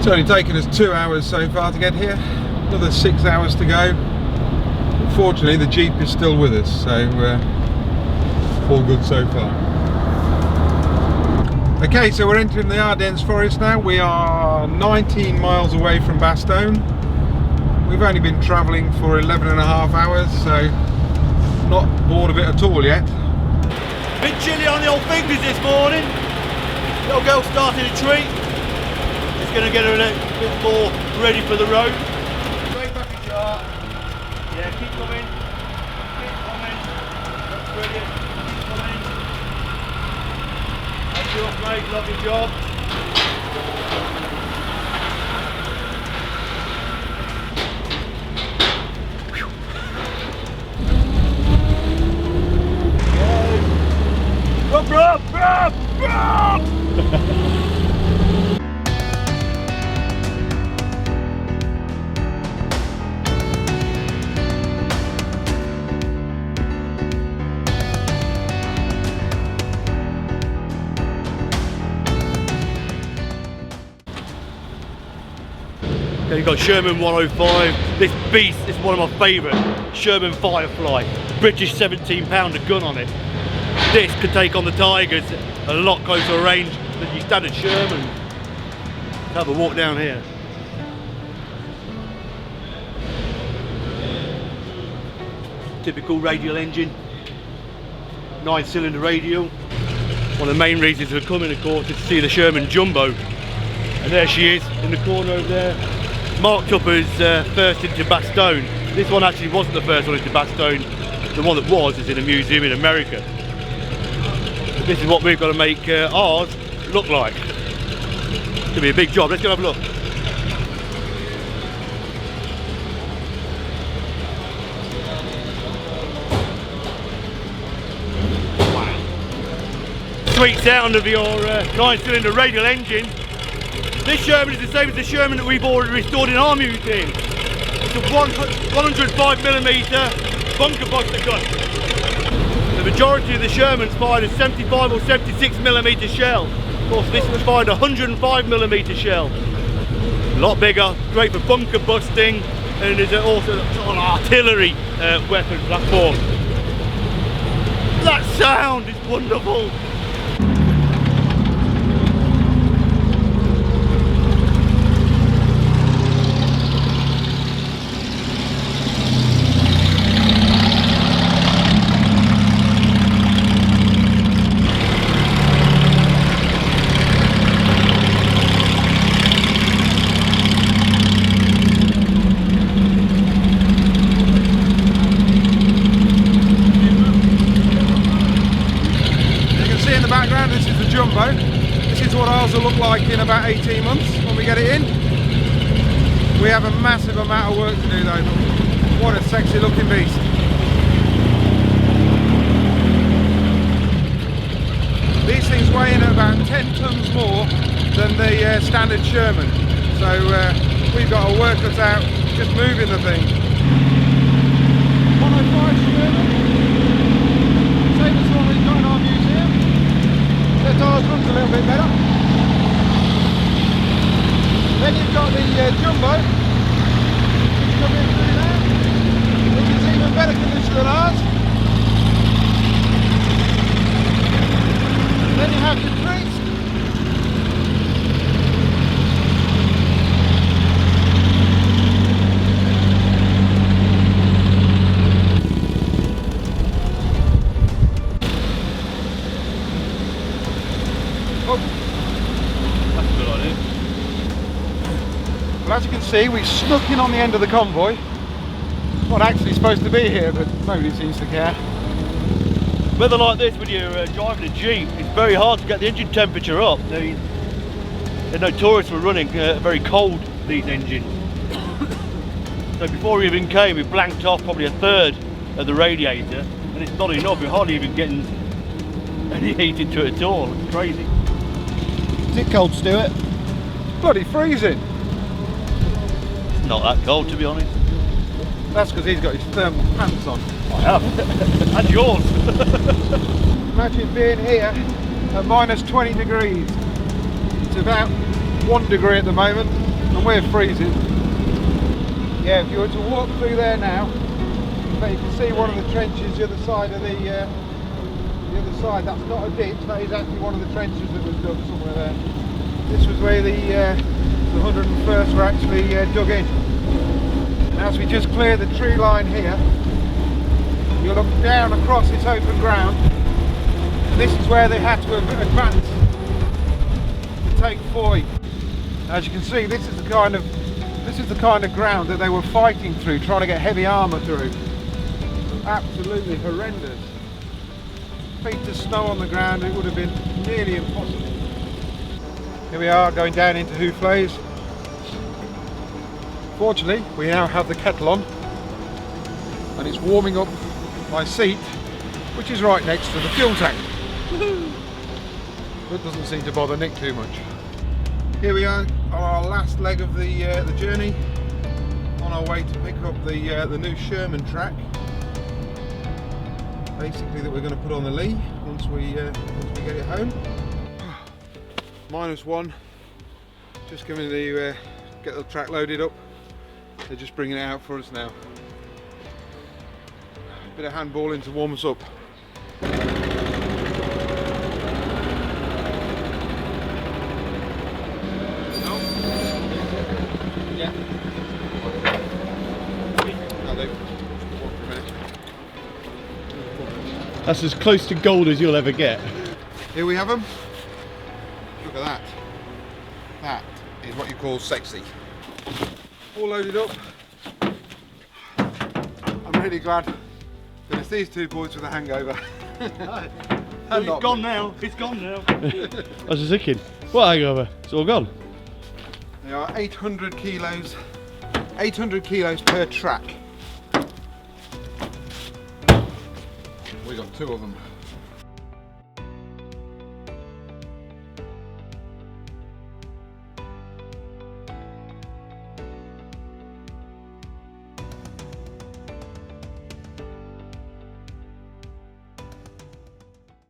It's only taken us 2 hours so far to get here, another 6 hours to go. Unfortunately the Jeep is still with us, so all good so far. Okay, so we're entering the Ardennes forest now. We are 19 miles away from Bastogne. We've only been travelling for 11.5 hours, so not bored of it at all yet. Bit chilly on the old fingers this morning. Little girl started a treat. Just going to get her a little bit more ready for the road. Straight back in jar. Yeah, keep coming. Keep coming. That's brilliant. Keep coming. That's yours, mate. Lovely job. Rub, rub, rub, rub! Okay, you've got Sherman 105. This beast is one of my favourite. Sherman Firefly. British 17-pounder gun on it. This could take on the Tigers a lot closer range than your standard Sherman. Let's have a walk down here. Typical radial engine, 9-cylinder radial. One of the main reasons we're coming, of course, is to see the Sherman Jumbo. And there she is in the corner over there, marked up as first into Bastogne. This one actually wasn't the first one into Bastogne. The one that was is in a museum in America. This is what we've got to make ours look like. It's going to be a big job. Let's go have a look. Wow. Sweet sound of your 9-cylinder radial engine. This Sherman is the same as the Sherman that we've already restored in our museum. It's a 105mm bunker buster gun. The majority of the Shermans fired a 75 or 76mm shell. Of course, this was fired a 105mm shell. A lot bigger, great for bunker busting, and is also an artillery weapon platform. That sound is wonderful. This is the Jumbo. This is what ours will look like in about 18 months when we get it in. We have a massive amount of work to do though. What a sexy looking beast. These things weigh in at about 10 tons more than the standard Sherman. So we've got our work cut out just moving the thing. 105 Sherman. Same as one we've got in our museum. The tires runs a little bit better. Then you've got the Jumbo, which come in through there, which is even better condition than ours. Then you have the Priest. Well, as you can see, we snuck in on the end of the Convoy. Not actually supposed to be here, but nobody seems to care. Weather like this, when you're driving a Jeep, it's very hard to get the engine temperature up. They're notorious for running very cold, these engines. So before we even came, we blanked off probably a third of the radiator, and it's not enough. We're hardly even getting any heat into it at all. It's crazy. Is it cold, Stuart? Bloody freezing. It's not that cold, to be honest. That's because he's got his thermal pants on. I have. And yours. Imagine being here at minus 20 degrees. It's about 1 degree at the moment. and we're freezing. Yeah, if you were to walk through there now, so you can see one of the trenches the other side of the other side. That's not a ditch, that is actually one of the trenches that was dug somewhere there. This was where the 101st were actually dug in. And as we just clear the tree line here, you look down across this open ground, and this is where they had to advance to take Foy. As you can see, this is the kind of ground that they were fighting through, trying to get heavy armour through. Absolutely horrendous. Feet of snow on the ground, it would have been nearly impossible. Here we are going down into Houfflays. Fortunately, we now have the kettle on, and it's warming up my seat, which is right next to the fuel tank. That doesn't seem to bother Nick too much. Here we are on our last leg of the journey, on our way to pick up the new Sherman track, basically, that we're going to put on the lee once we get it home. -1, just coming to get the track loaded up. They're just bringing it out for us now. Bit of handballing to warm us up. That's as close to gold as you'll ever get. Here we have them. Look at that. That is what you call sexy. All loaded up. I'm really glad that it's these two boys with a hangover. It's gone now. It's gone now. I was just thinking, what hangover? It's all gone. They are 800 kilos. 800 kilos per track. We got 2 of them.